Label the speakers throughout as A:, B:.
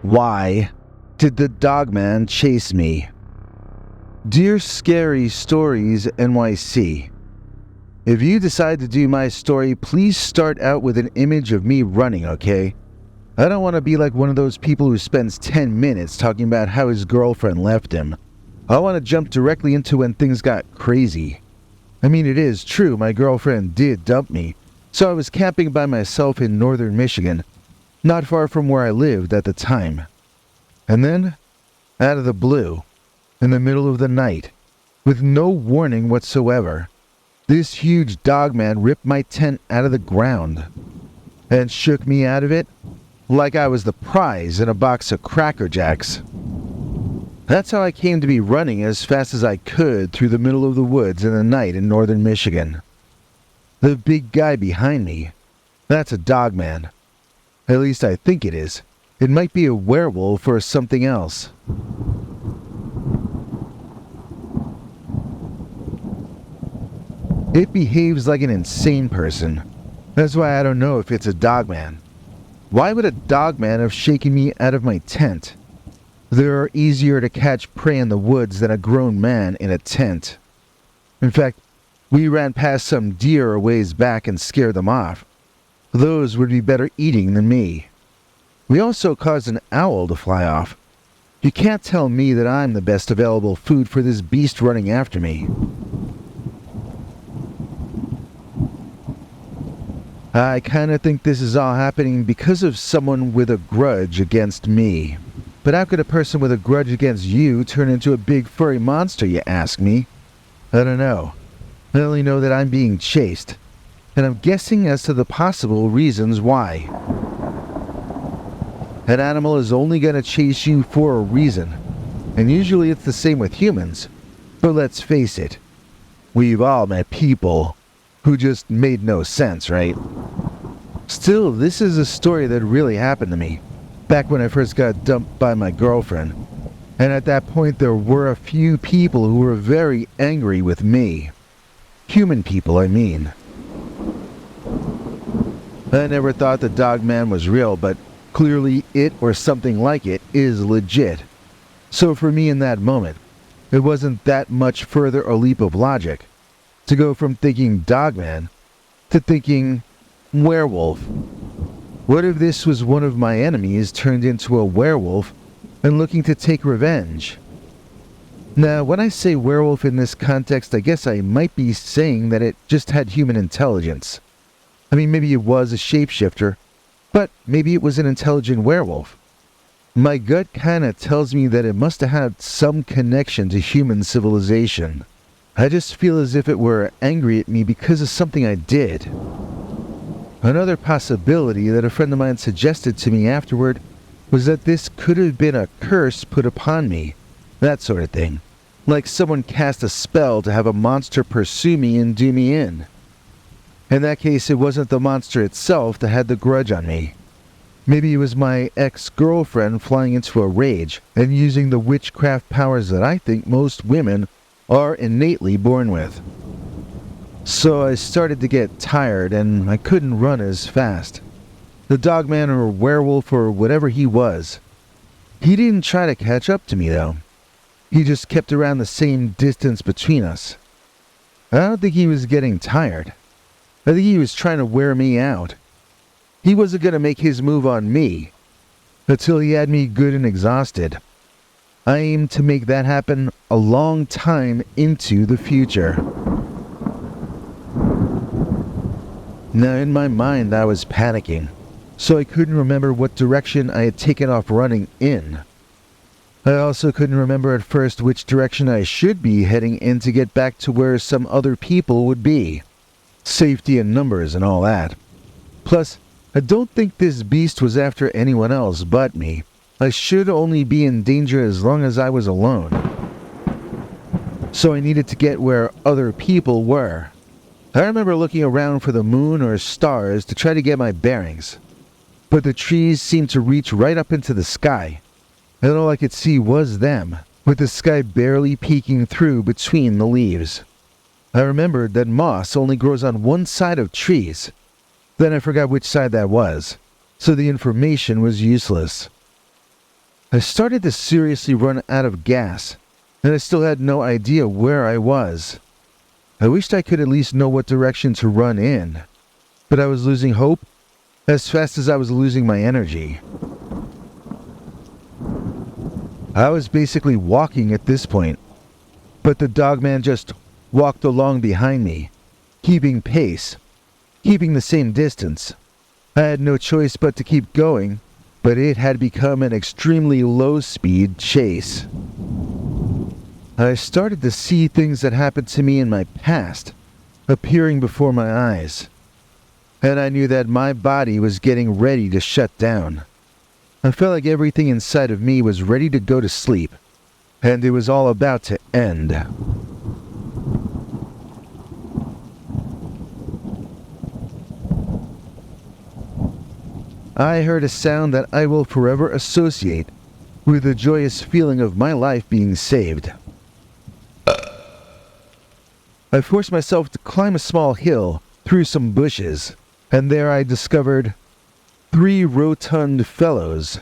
A: Why did the Dogman chase me? Dear Scary Stories NYC, if you decide to do my story, please start out with an image of me running, okay? I don't want to be like one of those people who spends 10 minutes talking about how his girlfriend left him. I want to jump directly into when things got crazy. I mean, it is true, my girlfriend did dump me, so I was camping by myself in northern Michigan, not far from where I lived at the time. And then, out of the blue, in the middle of the night, with no warning whatsoever, this huge dogman ripped my tent out of the ground and shook me out of it like I was the prize in a box of Cracker Jacks. That's how I came to be running as fast as I could through the middle of the woods in the night in northern Michigan. The big guy behind me, that's a dogman. At least I think it is. It might be a werewolf or something else. It behaves like an insane person. That's why I don't know if it's a dogman. Why would a dogman have shaken me out of my tent? There are easier to catch prey in the woods than a grown man in a tent. In fact, we ran past some deer a ways back and scared them off. Those would be better eating than me. We also caused an owl to fly off. You can't tell me that I'm the best available food for this beast running after me. I kinda think this is all happening because of someone with a grudge against me. But how could a person with a grudge against you turn into a big furry monster, you ask me? I don't know. I only know that I'm being chased, and I'm guessing as to the possible reasons why. An animal is only gonna chase you for a reason, and usually it's the same with humans. But let's face it, we've all met people who just made no sense, right? Still, this is a story that really happened to me, back when I first got dumped by my girlfriend. And at that point there were a few people who were very angry with me. Human people, I mean. I never thought the Dogman was real, but clearly it or something like it is legit. So for me in that moment, it wasn't that much further a leap of logic to go from thinking Dogman to thinking werewolf. What if this was one of my enemies turned into a werewolf and looking to take revenge? Now, when I say werewolf in this context, I guess I might be saying that it just had human intelligence. I mean, maybe it was a shapeshifter, but maybe it was an intelligent werewolf. My gut kinda tells me that it must have had some connection to human civilization. I just feel as if it were angry at me because of something I did. Another possibility that a friend of mine suggested to me afterward was that this could have been a curse put upon me, that sort of thing. Like someone cast a spell to have a monster pursue me and do me in. In that case, it wasn't the monster itself that had the grudge on me. Maybe it was my ex-girlfriend flying into a rage and using the witchcraft powers that I think most women are innately born with. So I started to get tired and I couldn't run as fast. The dogman or werewolf or whatever he was, he didn't try to catch up to me though. He just kept around the same distance between us. I don't think he was getting tired. I think he was trying to wear me out. He wasn't going to make his move on me until he had me good and exhausted. I aim to make that happen a long time into the future. Now in my mind I was panicking, so I couldn't remember what direction I had taken off running in. I also couldn't remember at first which direction I should be heading in to get back to where some other people would be. Safety in numbers and all that. Plus, I don't think this beast was after anyone else but me. I should only be in danger as long as I was alone. So I needed to get where other people were. I remember looking around for the moon or stars to try to get my bearings. But the trees seemed to reach right up into the sky, and all I could see was them, with the sky barely peeking through between the leaves. I remembered that moss only grows on one side of trees. Then I forgot which side that was, so the information was useless. I started to seriously run out of gas, and I still had no idea where I was. I wished I could at least know what direction to run in, but I was losing hope as fast as I was losing my energy. I was basically walking at this point, but the Dogman just walked along behind me, keeping pace, keeping the same distance. I had no choice but to keep going, but it had become an extremely low-speed chase. I started to see things that happened to me in my past appearing before my eyes, and I knew that my body was getting ready to shut down. I felt like everything inside of me was ready to go to sleep, and it was all about to end. I heard a sound that I will forever associate with the joyous feeling of my life being saved. I forced myself to climb a small hill through some bushes, and there I discovered 3 rotund fellows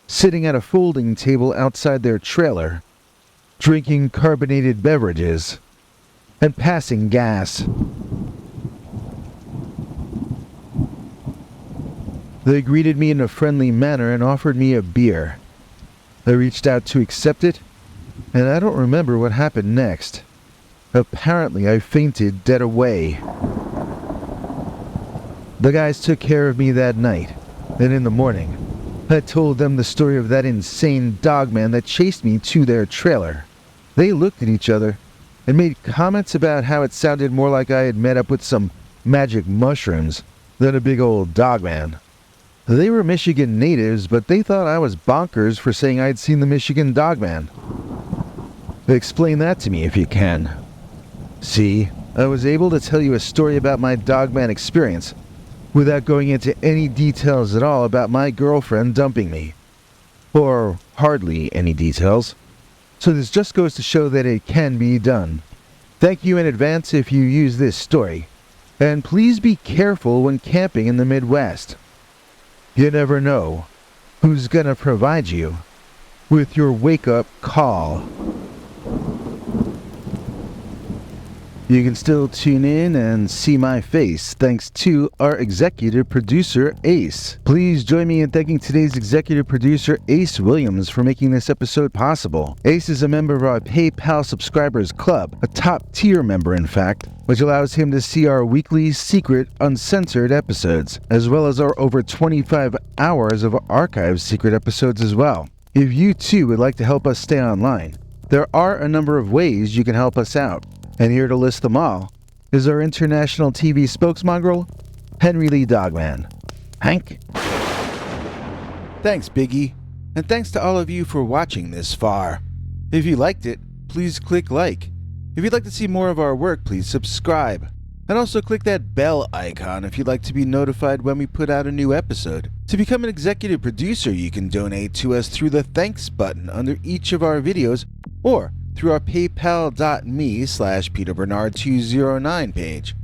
A: sitting at a folding table outside their trailer, drinking carbonated beverages and passing gas. They greeted me in a friendly manner and offered me a beer. I reached out to accept it, and I don't remember what happened next. Apparently, I fainted dead away. The guys took care of me that night, and in the morning, I told them the story of that insane dogman that chased me to their trailer. They looked at each other and made comments about how it sounded more like I had met up with some magic mushrooms than a big old dogman. They were Michigan natives, but they thought I was bonkers for saying I'd seen the Michigan Dogman. Explain that to me if you can. See, I was able to tell you a story about my Dogman experience without going into any details at all about my girlfriend dumping me. Or hardly any details. So this just goes to show that it can be done. Thank you in advance if you use this story. And please be careful when camping in the Midwest. You never know who's gonna provide you with your wake-up call. You can still tune in and see my face thanks to our executive producer, Ace. Please join me in thanking today's executive producer, Ace Williams, for making this episode possible. Ace is a member of our PayPal Subscribers Club, a top-tier member in fact, which allows him to see our weekly, secret, uncensored episodes, as well as our over 25 hours of archived secret episodes as well. If you too would like to help us stay online, there are a number of ways you can help us out. And here to list them all is our international TV spokesmongrel, Henry Lee Dogman. Hank? Thanks, Biggie. And thanks to all of you for watching this far. If you liked it, please click like. If you'd like to see more of our work, please subscribe. And also click that bell icon if you'd like to be notified when we put out a new episode. To become an executive producer, you can donate to us through the thanks button under each of our videos, or through our paypal.me/PeterBernard209 page.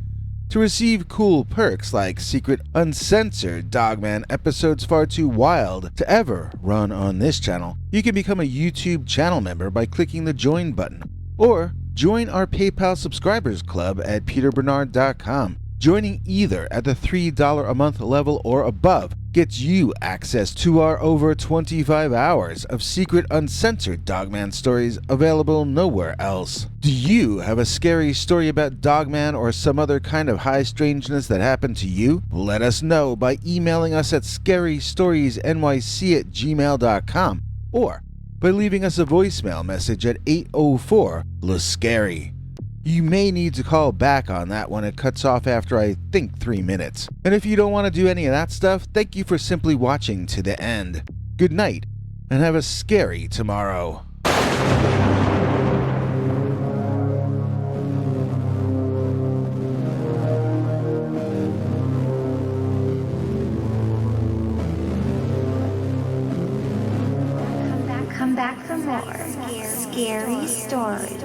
A: To receive cool perks like secret uncensored Dogman episodes far too wild to ever run on this channel, you can become a YouTube channel member by clicking the join button, or join our PayPal subscribers club at peterbernard.com. Joining either at the $3 a month level or above gets you access to our over 25 hours of secret uncensored Dogman stories available nowhere else. Do you have a scary story about Dogman or some other kind of high strangeness that happened to you? Let us know by emailing us at scarystoriesnyc@gmail.com or by leaving us a voicemail message at 804-LA-SCARY. You may need to call back on that one. It cuts off after I think 3 minutes. And if you don't want to do any of that stuff, thank you for simply watching to the end. Good night, and have a scary tomorrow.
B: Come back for more scary stories.